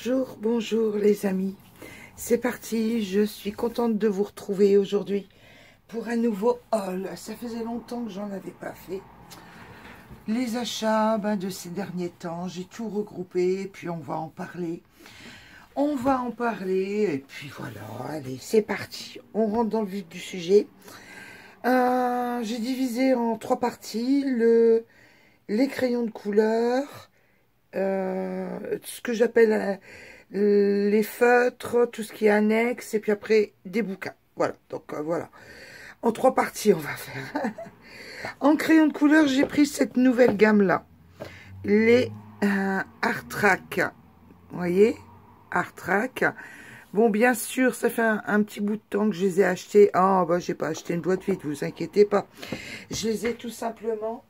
Bonjour, bonjour les amis. C'est parti, je suis contente de vous retrouver aujourd'hui pour un nouveau haul. Ça faisait longtemps que j'en avais pas fait. Les achats de ces derniers temps, j'ai tout regroupé et puis on va en parler. On va en parler et puis voilà, allez, c'est parti. On rentre dans le vif du sujet. J'ai divisé en 3 parties les crayons de couleur, ce que j'appelle les feutres, tout ce qui est annexe, et puis après des bouquins. Voilà, donc voilà. En 3 parties, on va faire. En crayon de couleur, j'ai pris cette nouvelle gamme-là. Les Art Track. Vous voyez, Art Track. Bon, bien sûr, ça fait un petit bout de temps que je les ai achetés. Ah, bah, j'ai pas acheté une boîte vide, vous inquiétez pas. Je les ai tout simplement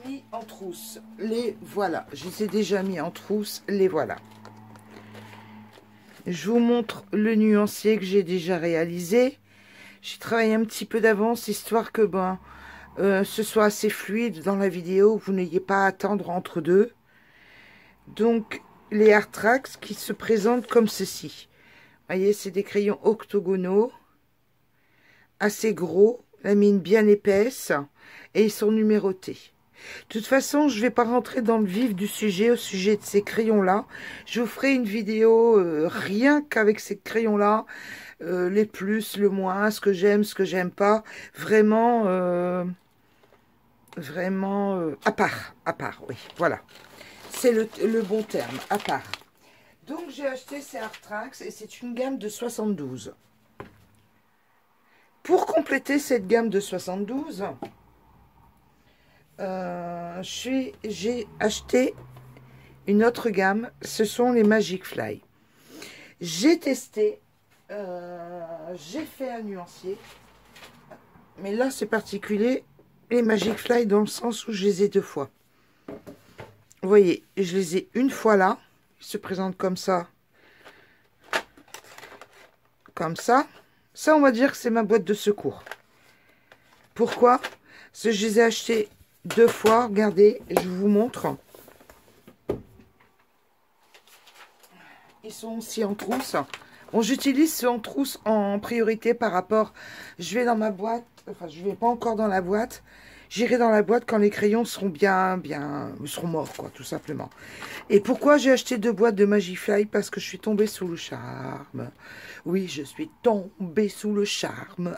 mis en trousse. Les voilà. Je les ai déjà mis en trousse. Les voilà. Je vous montre le nuancier que j'ai déjà réalisé. J'ai travaillé un petit peu d'avance, histoire que ce soit assez fluide dans la vidéo. Vous n'ayez pas à attendre entre deux. Donc, les Art Tracks qui se présentent comme ceci. Vous voyez, c'est des crayons octogonaux, assez gros, la mine bien épaisse, et ils sont numérotés. De toute façon, je ne vais pas rentrer dans le vif du sujet, au sujet de ces crayons-là. Je vous ferai une vidéo rien qu'avec ces crayons-là, les plus, le moins, ce que j'aime pas. Vraiment, à part, oui, voilà. C'est le bon terme, à part. Donc, j'ai acheté ces Art Tracks et c'est une gamme de 72. Pour compléter cette gamme de 72, j'ai acheté une autre gamme. Ce sont les Magic Fly. J'ai testé, j'ai fait un nuancier. Mais là, c'est particulier, les Magic Fly, dans le sens où je les ai 2 fois. Vous voyez, je les ai une fois là. Ils se présentent comme ça. Comme ça. Ça, on va dire que c'est ma boîte de secours. Pourquoi? Parce que je les ai achetés 2 fois. Regardez, je vous montre. Ils sont aussi en trousse. Bon, j'utilise ceux en trousse en priorité par rapport... Je vais dans ma boîte. Enfin, je ne vais pas encore dans la boîte. J'irai dans la boîte quand les crayons seront seront morts, quoi, tout simplement. Et pourquoi j'ai acheté 2 boîtes de Magifly? Parce que je suis tombée sous le charme. Oui, je suis tombée sous le charme.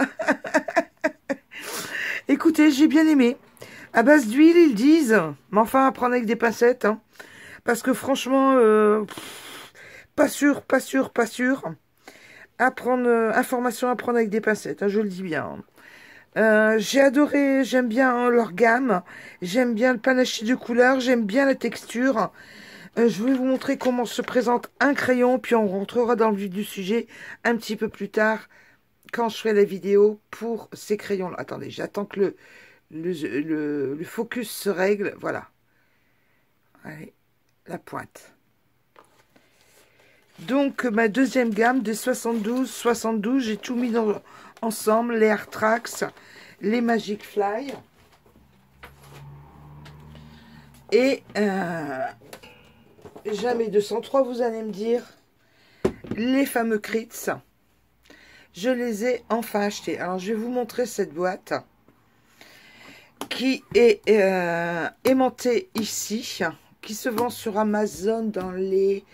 Écoutez, j'ai bien aimé. À base d'huile, ils disent. Mais enfin, à prendre avec des pincettes. Hein, parce que franchement, pas sûr. Information à prendre avec des pincettes, hein, je le dis bien. J'ai adoré, j'aime bien leur gamme, j'aime bien le panaché de couleurs, j'aime bien la texture. Je vais vous montrer comment se présente un crayon, puis on rentrera dans le vif du sujet un petit peu plus tard, quand je ferai la vidéo pour ces crayons-là. Attendez, j'attends que le focus se règle, voilà. Allez, la pointe. Donc, ma deuxième gamme des 72, j'ai tout mis ensemble, les Art Tracks, les Magic Fly. Et jamais 203, vous allez me dire, les fameux Crits. Je les ai enfin achetés. Alors, je vais vous montrer cette boîte qui est aimantée ici, qui se vend sur Amazon dans les...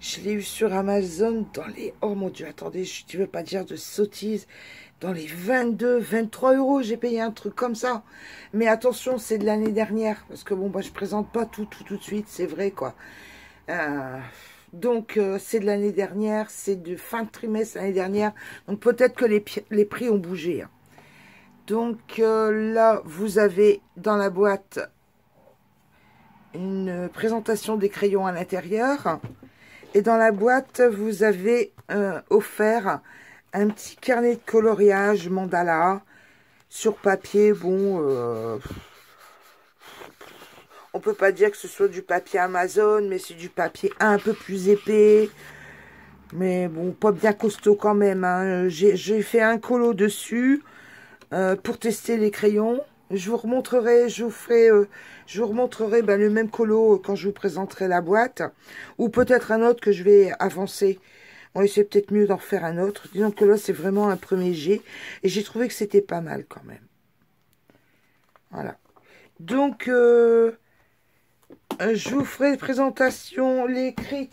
Je l'ai eu sur Amazon dans les... Oh mon Dieu, attendez, je ne veux pas dire de sottises. Dans les 22, 23 euros, j'ai payé un truc comme ça. Mais attention, c'est de l'année dernière. Parce que bon, je présente pas tout de suite, c'est vrai quoi. Donc, c'est de l'année dernière, c'est de fin de trimestre l'année dernière. Donc, peut-être que les prix ont bougé. Hein. Donc, là, vous avez dans la boîte une présentation des crayons à l'intérieur. Et dans la boîte, vous avez offert un petit carnet de coloriage mandala sur papier. Bon, on peut pas dire que ce soit du papier Amazon, mais c'est du papier un peu plus épais. Mais bon, pas bien costaud quand même. Hein. J'ai fait un colo dessus pour tester les crayons. Je vous remontrerai, je vous remontrerai le même colo quand je vous présenterai la boîte. Ou peut-être un autre que je vais avancer. On va essayer peut-être mieux d'en refaire un autre. Disons que là, c'est vraiment un premier jet. Et j'ai trouvé que c'était pas mal quand même. Voilà. Donc, je vous ferai présentation, les crits.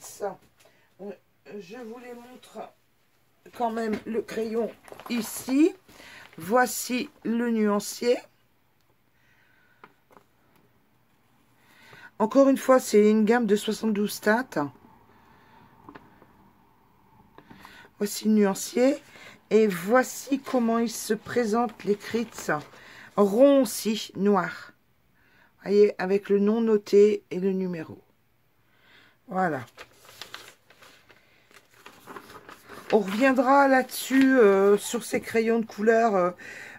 Je vous les montre quand même le crayon ici. Voici le nuancier. Encore une fois, c'est une gamme de 72 teintes. Voici le nuancier. Et voici comment il se présente, les crits. Rond aussi, noir. Vous voyez, avec le nom noté et le numéro. Voilà. On reviendra là-dessus, sur ces crayons de couleur.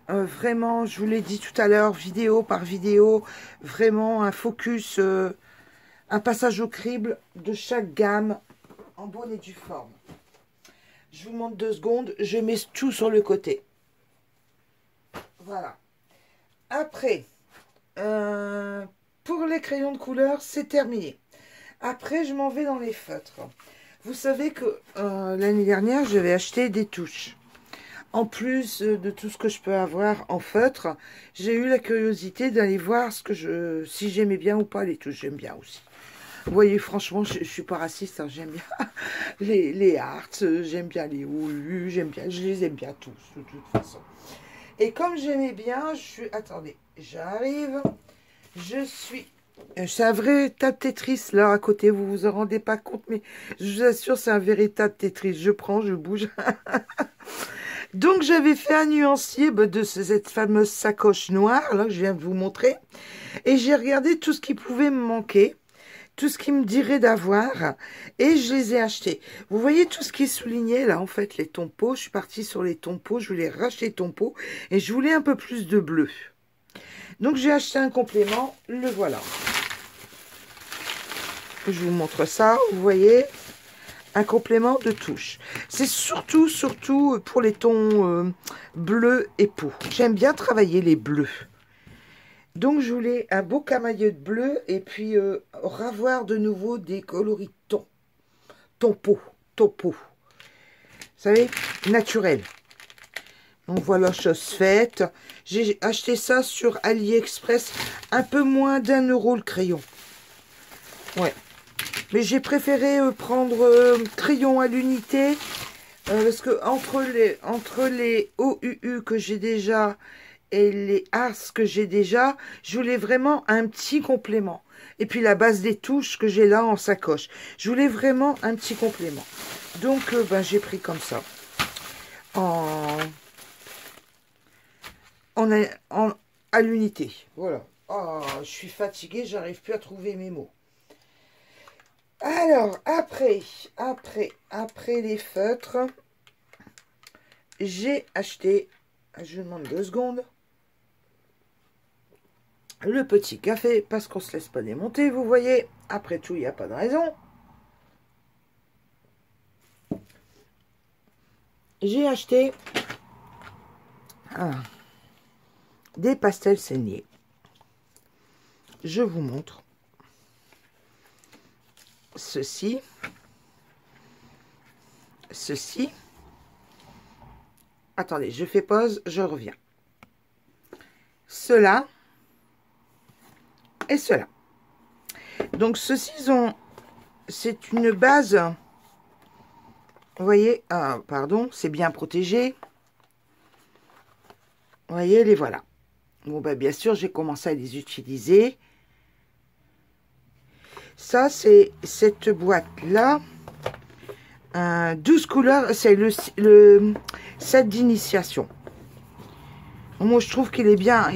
Vraiment, je vous l'ai dit tout à l'heure, vidéo par vidéo. Vraiment un focus, un passage au crible de chaque gamme en bonne et due forme. Je vous montre 2 secondes. Je mets tout sur le côté. Voilà. Après, pour les crayons de couleur, c'est terminé. Après, je m'en vais dans les feutres. Vous savez que l'année dernière, j'avais acheté des touches. En plus de tout ce que je peux avoir en feutre, j'ai eu la curiosité d'aller voir si j'aimais bien ou pas les touches. J'aime bien aussi. Vous voyez, franchement, je suis pas raciste. Hein, j'aime bien les Arts, j'aime bien les OU, je les aime bien tous, de toute façon. Et comme j'aimais bien, attendez, j'arrive. C'est un véritable Tetris, là, à côté. Vous vous en rendez pas compte, mais je vous assure, c'est un véritable Tetris. Je prends, je bouge. Donc, j'avais fait un nuancier de cette fameuse sacoche noire, là, que je viens de vous montrer. Et j'ai regardé tout ce qui pouvait me manquer, tout ce qui me dirait d'avoir, et je les ai achetés. Vous voyez tout ce qui est souligné, là, en fait, les tompos. Je suis partie sur les tompos, je voulais racheter tompos, et je voulais un peu plus de bleu. Donc, j'ai acheté un complément, le voilà. Je vous montre ça, vous voyez, un complément de touche. C'est surtout pour les tons bleus et peau. J'aime bien travailler les bleus. Donc, je voulais un beau camailleux de bleu et puis ravoir de nouveau des coloris topo. Vous savez, naturel. Donc, voilà, chose faite. J'ai acheté ça sur AliExpress, un peu moins d'1 € le crayon. Ouais. Mais j'ai préféré prendre crayon à l'unité parce que entre les OUU que j'ai déjà et les Ars que j'ai déjà, je voulais vraiment un petit complément. Et puis la base des touches que j'ai là en sacoche. Je voulais vraiment un petit complément. Donc j'ai pris comme ça. À l'unité. Voilà. Oh, je suis fatiguée, j'arrive plus à trouver mes mots. Alors, après les feutres, j'ai acheté, je demande 2 secondes, le petit café, parce qu'on se laisse pas démonter, vous voyez. Après tout, il n'y a pas de raison. J'ai acheté des pastels saignés. Je vous montre. Ceci. Attendez, je fais pause, je reviens. Cela et cela. Donc, ceci, c'est une base. Vous voyez, pardon, c'est bien protégé. Vous voyez, les voilà. Bon, bien sûr, j'ai commencé à les utiliser. Ça, c'est cette boîte-là. 12 couleurs, c'est le set d'initiation. Moi, je trouve qu'il est bien.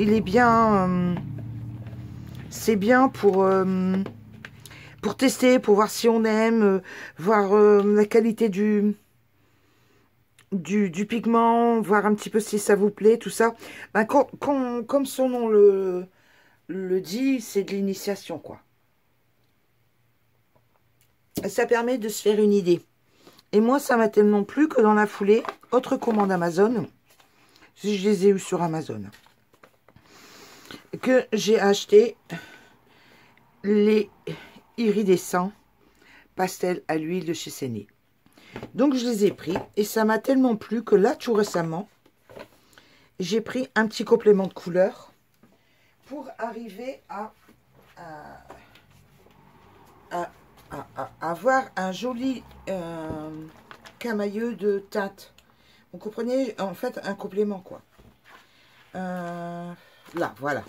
C'est bien pour tester, pour voir si on aime, voir la qualité du pigment, voir un petit peu si ça vous plaît, tout ça. Comme son nom le dit, c'est de l'initiation, quoi. Ça permet de se faire une idée. Et moi, ça m'a tellement plu que dans la foulée, autre commande Amazon, si je les ai eus sur Amazon. que j'ai acheté les iridescents pastels à l'huile de chez Séné. Donc je les ai pris et ça m'a tellement plu que là tout récemment j'ai pris un petit complément de couleur pour arriver à avoir un joli camailleux de teinte. Vous comprenez, en fait un complément quoi. Là voilà,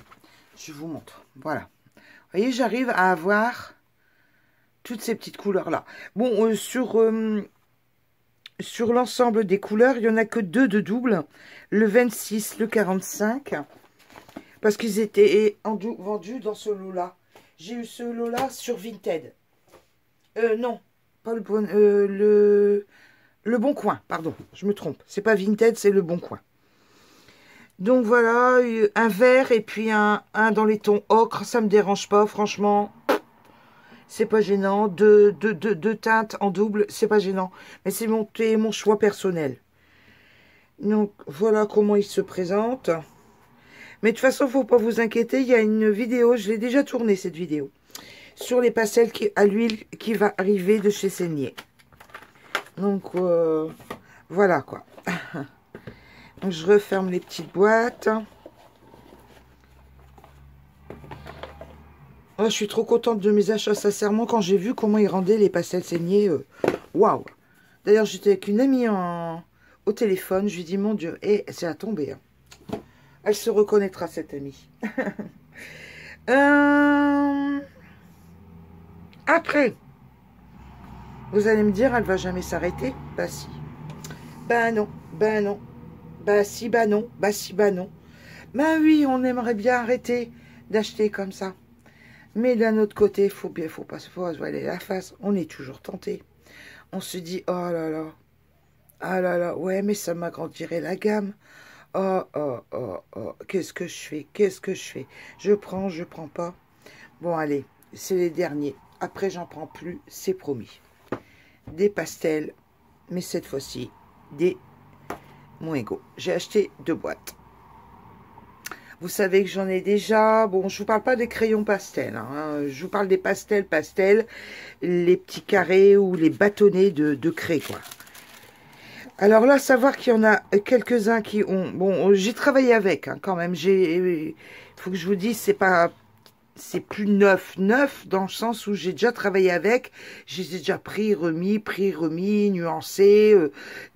je vous montre, voilà. Vous voyez, j'arrive à avoir toutes ces petites couleurs là. Bon, sur l'ensemble des couleurs, il n'y en a que 2 de double, le 26, le 45, parce qu'ils étaient vendus dans ce lot-là. J'ai eu ce lot-là sur Vinted. Non, pas le Bon Coin, pardon, je me trompe. C'est pas Vinted, c'est le Bon Coin. Donc voilà, un vert et puis un dans les tons ocre, ça me dérange pas, franchement. C'est pas gênant. Deux teintes en double, c'est pas gênant. Mais c'est mon choix personnel. Donc, voilà comment il se présente. Mais de toute façon, faut pas vous inquiéter. Il y a une vidéo, je l'ai déjà tournée cette vidéo, sur les pastels à l'huile qui va arriver de chez Sénier. Donc, voilà quoi. Donc, je referme les petites boîtes. Oh, je suis trop contente de mes achats, sincèrement, quand j'ai vu comment ils rendaient les pastels saignés. Waouh! D'ailleurs, j'étais avec une amie au téléphone. Je lui dis, mon Dieu, et c'est à tomber. Hein. Elle se reconnaîtra, cette amie. Après, vous allez me dire, elle va jamais s'arrêter. Bah si. Bah non, bah non. Bah si, bah non, bah si, bah non. Bah oui, on aimerait bien arrêter d'acheter comme ça. Mais d'un autre côté, faut pas se voiler la face. On est toujours tenté. On se dit, oh là là, ah là là, ouais, mais ça m'agrandirait la gamme. Oh, oh, oh, oh, qu'est-ce que je fais? Qu'est-ce que je fais? Je prends pas. Bon, allez, c'est les derniers. Après, j'en prends plus, c'est promis. Des pastels, mais cette fois-ci, des Moingo. J'ai acheté 2 boîtes. Vous savez que j'en ai déjà. Bon, je vous parle pas des crayons pastels. Hein, je vous parle des pastels, les petits carrés ou les bâtonnets de craie, quoi. Alors là, savoir qu'il y en a quelques-uns qui ont... Bon, j'ai travaillé avec, hein, quand même. Il faut que je vous dise, c'est plus neuf, dans le sens où j'ai déjà travaillé avec. J'ai déjà pris, remis, nuancé.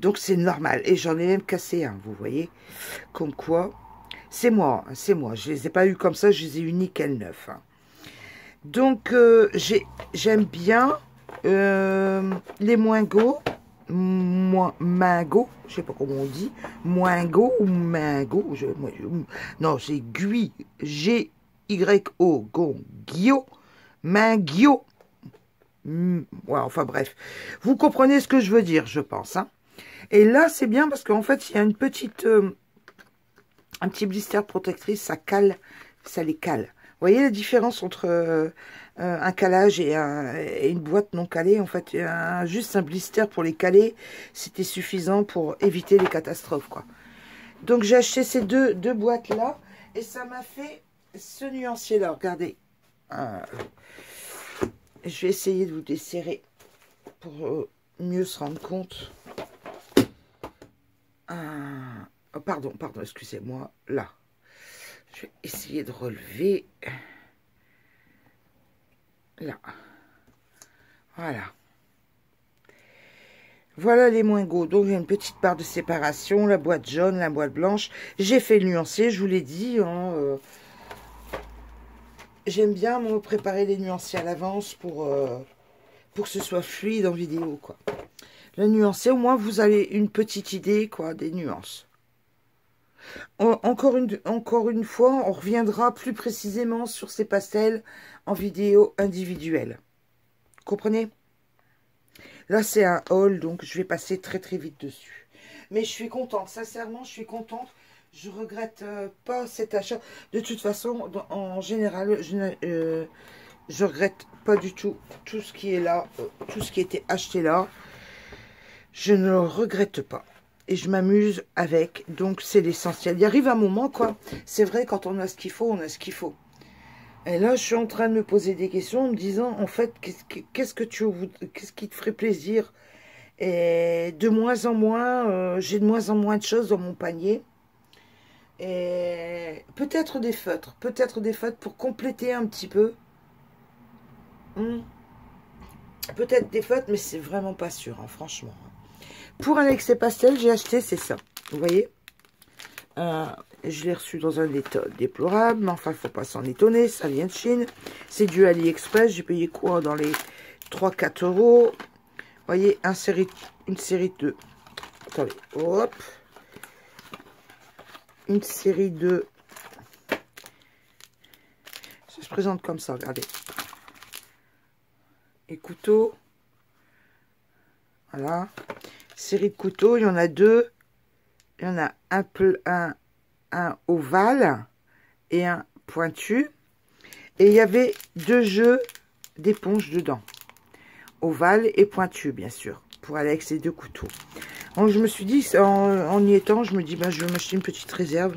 Donc c'est normal. Et j'en ai même cassé un, vous voyez. Comme quoi... C'est moi. Je les ai pas eu comme ça, je les ai eu nickel neuf. Hein. Donc, j'aime bien les Moingo. Mingo, je sais pas comment on dit. Moingo ou Mingo. Non, c'est Gui. G-Y-O. Guio. Mingio. Ouais, enfin bref. Vous comprenez ce que je veux dire, je pense. Hein. Et là, c'est bien parce qu'en fait, il y a une petite... un petit blister protectrice, ça cale, ça les cale. Vous voyez la différence entre un calage et une boîte non calée? En fait, juste un blister pour les caler, c'était suffisant pour éviter les catastrophes, quoi. Donc, j'ai acheté ces deux boîtes-là et ça m'a fait ce nuancier-là. Regardez. Je vais essayer de vous desserrer pour mieux se rendre compte. Oh, pardon, excusez-moi, là. Je vais essayer de relever. Là. Voilà. Voilà les Moingo. Donc, il y a une petite barre de séparation, la boîte jaune, la boîte blanche. J'ai fait le nuancier, je vous l'ai dit. Hein, j'aime bien me préparer les nuanciers à l'avance pour que ce soit fluide en vidéo, quoi. Le nuancier, au moins, vous avez une petite idée, quoi, des nuances. Encore une fois, on reviendra plus précisément sur ces pastels en vidéo individuelle. Comprenez? Là, c'est un haul, donc je vais passer très très vite dessus. Mais je suis contente, sincèrement, je suis contente. Je regrette pas cet achat. De toute façon, en général, je regrette pas du tout tout ce qui est là, tout ce qui était acheté là. Je ne le regrette pas. et je m'amuse avec. Donc, c'est l'essentiel. Il arrive un moment, quoi. C'est vrai, quand on a ce qu'il faut, on a ce qu'il faut. Et là, je suis en train de me poser des questions en me disant, en fait, qu'est-ce qui te ferait plaisir? Et de moins en moins, j'ai de moins en moins de choses dans mon panier. Et peut-être des feutres pour compléter un petit peu. Peut-être des feutres, mais c'est vraiment pas sûr, hein, franchement. Pour un excès pastel, j'ai acheté, c'est ça. Vous voyez, je l'ai reçu dans un état déplorable, mais enfin, il ne faut pas s'en étonner, ça vient de Chine. C'est du AliExpress, j'ai payé quoi dans les 3-4 euros. Vous voyez, une série de... Attendez, hop. Une série de... Ça se présente comme ça, regardez. Et couteaux. Voilà. Série de couteaux, il y en a deux. Il y en a un ovale et un pointu. Et il y avait deux jeux d'éponge dedans. Ovale et pointu, bien sûr. Pour aller avec ces deux couteaux. Donc, je me suis dit, en y étant, je me dis, ben, je vais m'acheter une petite réserve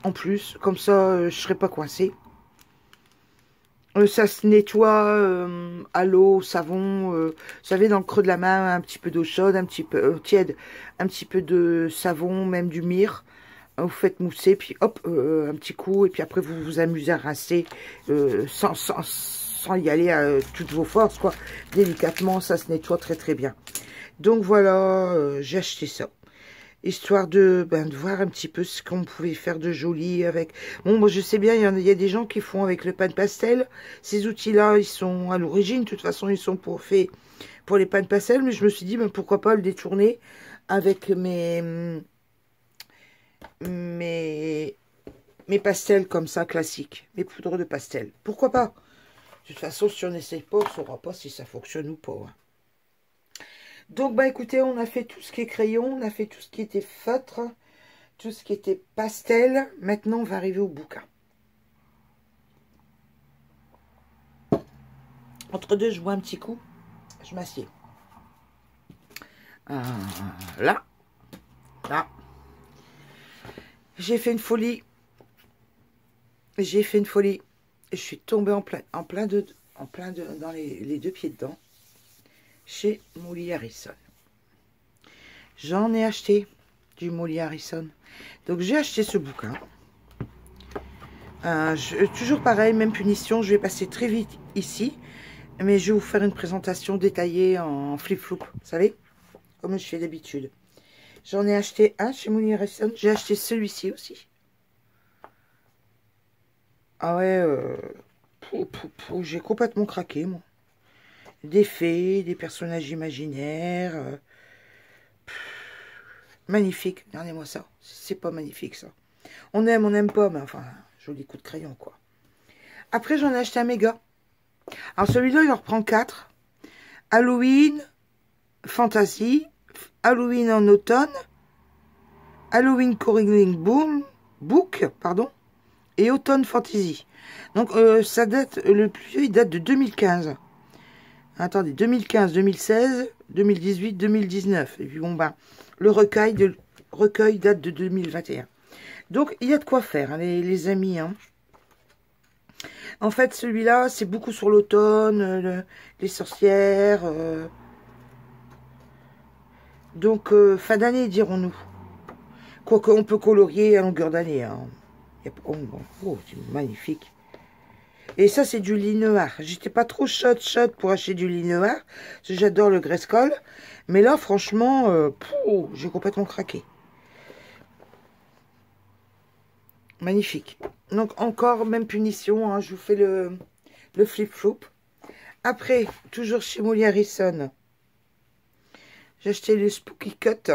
en plus. Comme ça, je ne serai pas coincée. Ça se nettoie à l'eau, au savon. Vous savez, dans le creux de la main, un petit peu d'eau chaude, un petit peu tiède, un petit peu de savon, même du myrrhe. Vous faites mousser, puis hop, un petit coup. Et puis après, vous vous amusez à rincer sans y aller à toutes vos forces, quoi. Délicatement, ça se nettoie très très bien. Donc voilà, j'ai acheté ça. Histoire de voir un petit peu ce qu'on pouvait faire de joli avec... Bon, moi je sais bien, il y a des gens qui font avec le pain de pastel. Ces outils-là, ils sont à l'origine, de toute façon, ils sont faits pour les pains de pastel. Mais je me suis dit, pourquoi pas le détourner avec mes pastels comme ça, classiques. Mes poudres de pastel. Pourquoi pas? De toute façon, si on n'essaye pas, on ne saura pas si ça fonctionne ou pas. Hein. Donc, écoutez, on a fait tout ce qui est crayon, on a fait tout ce qui était feutre, tout ce qui était pastel. Maintenant, on va arriver au bouquin. Entre deux, je bois un petit coup. Je m'assieds. Là. J'ai fait une folie. Je suis tombée en plein dans les deux pieds dedans. Chez Molly Harrison. J'en ai acheté du Molly Harrison. Donc j'ai acheté ce bouquin. Toujours pareil, même punition. Je vais passer très vite ici. Mais je vais vous faire une présentation détaillée en flip-flop. Vous savez, comme je fais d'habitude. J'en ai acheté un chez Molly Harrison. J'ai acheté celui-ci aussi. Ah ouais, j'ai complètement craqué, moi. Des fées, des personnages imaginaires. Magnifique, regardez-moi ça. C'est pas magnifique, ça. On n'aime pas, mais enfin, joli coup de crayon, quoi. Après, j'en ai acheté un méga. Alors, celui-là, il en reprend 4. Halloween, Fantasy, Halloween en automne, Halloween Coloring Book, pardon, et Automne Fantasy. Donc, ça date, le plus vieux, il date de 2015. Attendez, 2015, 2016, 2018, 2019. Et puis bon, le recueil date de 2021. Donc, il y a de quoi faire, hein, les amis. Hein. En fait, celui-là, c'est beaucoup sur l'automne, les sorcières. Donc, fin d'année, dirons-nous. Quoique, on peut colorier à longueur d'année. Hein. Oh, c'est magnifique. Et ça, c'est du linéaire. J'étais pas trop shot pour acheter du linéaire. Parce que j'adore le Grayskull. Mais là, franchement, j'ai complètement craqué. Magnifique. Donc, encore, même punition. Hein, je vous fais le flip-flop. Après, toujours chez Molly Harrison, j'ai acheté le Spooky Cut.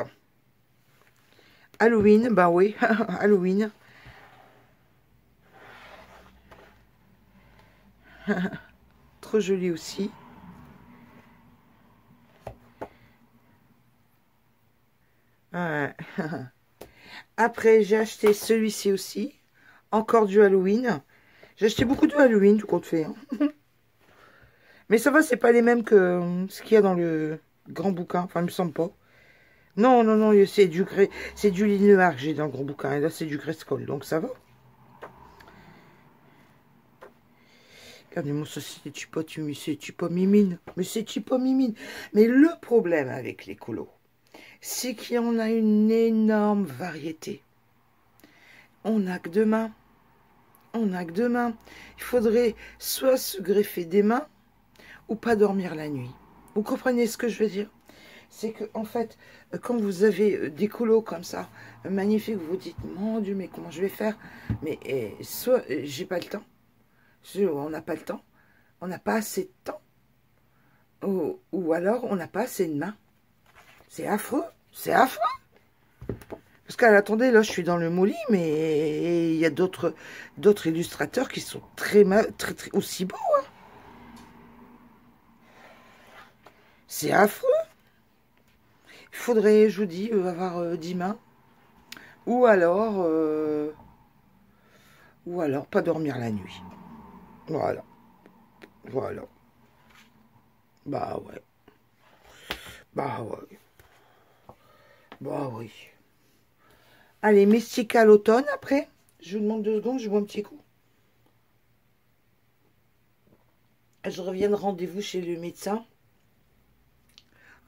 Halloween, bah oui, Halloween. Trop joli aussi. Ouais. Après, j'ai acheté celui-ci aussi. Encore du Halloween. J'ai acheté beaucoup de Halloween, tout compte fait. Hein. Mais ça va, c'est pas les mêmes que ce qu'il y a dans le grand bouquin. Enfin, il me semble pas. Non, non, non, c'est du ligne noir que j'ai dans le gros bouquin. Et là, c'est du Grayskull, donc ça va. Regardez-moi ça, c'est pas mimine. Mais c'est pas mimine. Mais le problème avec les colos, c'est qu'il y en a une énorme variété. On n'a que deux mains. On n'a que deux mains. Il faudrait soit se greffer des mains ou pas dormir la nuit. Vous comprenez ce que je veux dire? C'est que, en fait, quand vous avez des colos comme ça, magnifiques, vous vous dites, mon Dieu, mais comment je vais faire? Mais soit j'ai pas le temps, on n'a pas le temps, on n'a pas assez de temps, ou alors on n'a pas assez de mains. C'est affreux, c'est affreux. Parce que, attendez, là, je suis dans le Molly, mais il y a d'autres illustrateurs qui sont très aussi beaux. Hein. C'est affreux. Il faudrait, je vous dis, avoir 10 mains. Ou alors pas dormir la nuit. Voilà. Voilà. Bah ouais. Bah ouais. Bah oui. Allez, Mystical Automne après. Je vous demande 2 secondes, je bois un petit coup. Je reviens de rendez-vous chez le médecin.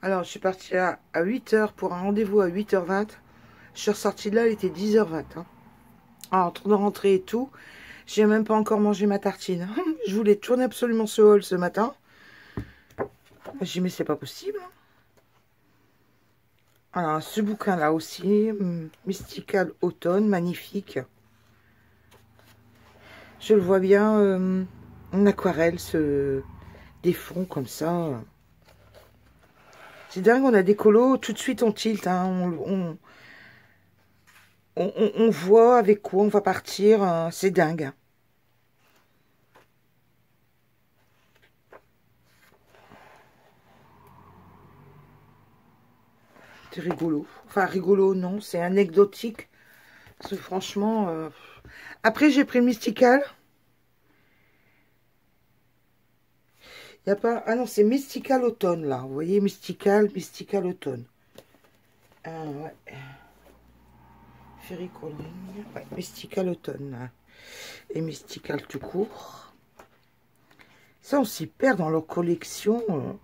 Alors, je suis partie à 8 h pour un rendez-vous à 8 h 20. Je suis ressortie de là, il était 10 h 20. Hein. Alors, en train de rentrer et tout, j'ai même pas encore mangé ma tartine. Je voulais tourner absolument ce haul ce matin. J'ai dit, mais c'est pas possible. Alors, ce bouquin-là aussi, Mystical Automne, magnifique. Je le vois bien en aquarelle, des fonds comme ça. C'est dingue, on a des colos, tout de suite on tilt, hein, on voit avec quoi on va partir, hein, c'est dingue. Hein. C'est rigolo. Enfin, rigolo, non, c'est anecdotique. Parce que franchement... Après, j'ai pris le Mystical. Il n'y a pas... Ah non, c'est Mystical Automne, là. Vous voyez, Mystical Automne. Ouais. Fairy Calling. Ouais, Mystical Automne, là. Et Mystical tout court. Ça, on s'y perd dans leur collection.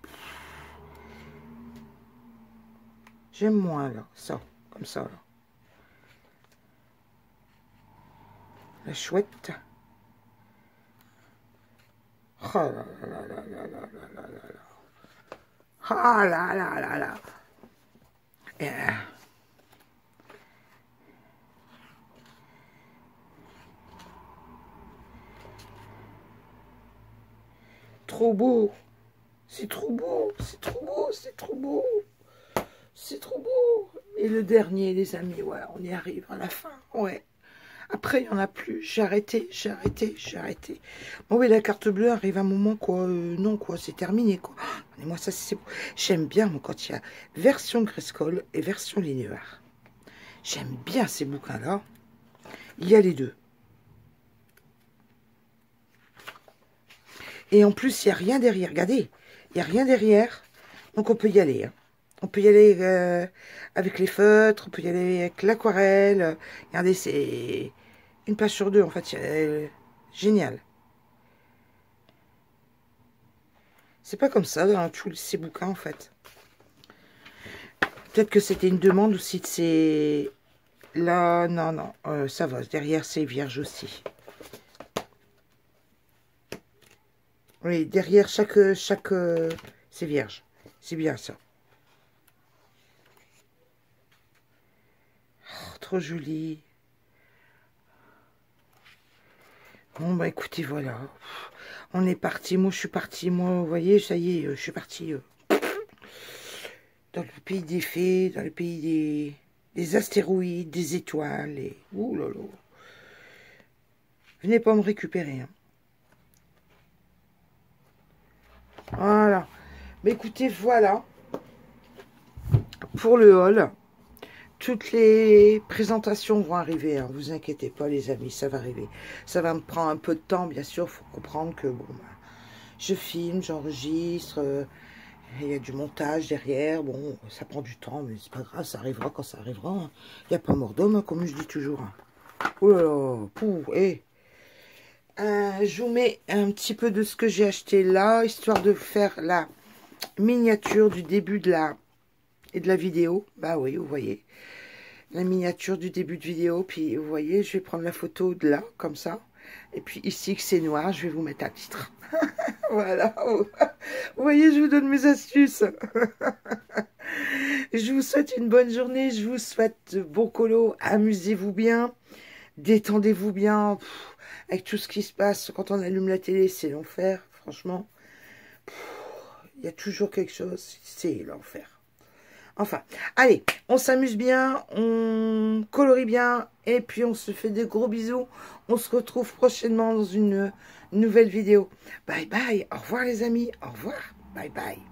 J'aime moins, là. Ça, comme ça, là. La chouette. Oh là là là là là là là là là. Ah là là là là. Trop beau. C'est trop beau. C'est trop beau. C'est trop beau. C'est trop beau. Et le dernier, les amis, ouais, on y arrive à la fin. Ouais. Après, il n'y en a plus. J'ai arrêté, j'ai arrêté, j'ai arrêté. Bon, oui, la carte bleue arrive à un moment, quoi. Non, quoi, c'est terminé, quoi. Et moi, ça, c'est... J'aime bien, moi, quand il y a version Grayskull et version ligne noire. J'aime bien ces bouquins-là. Il y a les deux. Et en plus, il n'y a rien derrière. Regardez, il n'y a rien derrière. Donc, on peut y aller, hein. On peut y aller avec les feutres, on peut y aller avec l'aquarelle. Regardez, c'est une page sur deux, en fait. Génial. C'est pas comme ça dans tous ces bouquins, en fait. Peut-être que c'était une demande aussi de ces... Là, non, non, ça va. Derrière, c'est vierge aussi. Oui, derrière chaque c'est vierge. C'est bien ça. Oh, trop joli. Bon, bah écoutez, voilà. On est parti. Moi, je suis partie. Moi, vous voyez, ça y est, je suis partie dans le pays des fées, dans le pays des astéroïdes, des étoiles. Et... Ouh là là. Venez pas me récupérer. Hein. Voilà. Mais écoutez, voilà. Pour le haul. Toutes les présentations vont arriver, hein, vous inquiétez pas les amis, ça va arriver. Ça va me prendre un peu de temps, bien sûr, il faut comprendre que bon, bah, je filme, j'enregistre, Il y a du montage derrière. Bon, ça prend du temps, mais c'est pas grave, ça arrivera quand ça arrivera. Il n'y a pas mort d'homme, hein, comme je dis toujours. Oh là là, pouh, eh. Je vous mets un petit peu de ce que j'ai acheté là, histoire de faire la miniature du début de la vidéo. Bah oui, vous voyez. La miniature du début de vidéo. Puis vous voyez, je vais prendre la photo de là, comme ça. Et puis ici que c'est noir, je vais vous mettre un titre. Voilà. Vous voyez, je vous donne mes astuces. Je vous souhaite une bonne journée. Je vous souhaite bon colo. Amusez-vous bien. Détendez-vous bien. Pff, avec tout ce qui se passe quand on allume la télé, c'est l'enfer. Franchement, il y a toujours quelque chose. C'est l'enfer. Enfin, allez, on s'amuse bien, on colorie bien, et puis on se fait des gros bisous. On se retrouve prochainement dans une nouvelle vidéo. Bye bye, au revoir les amis, au revoir, bye bye.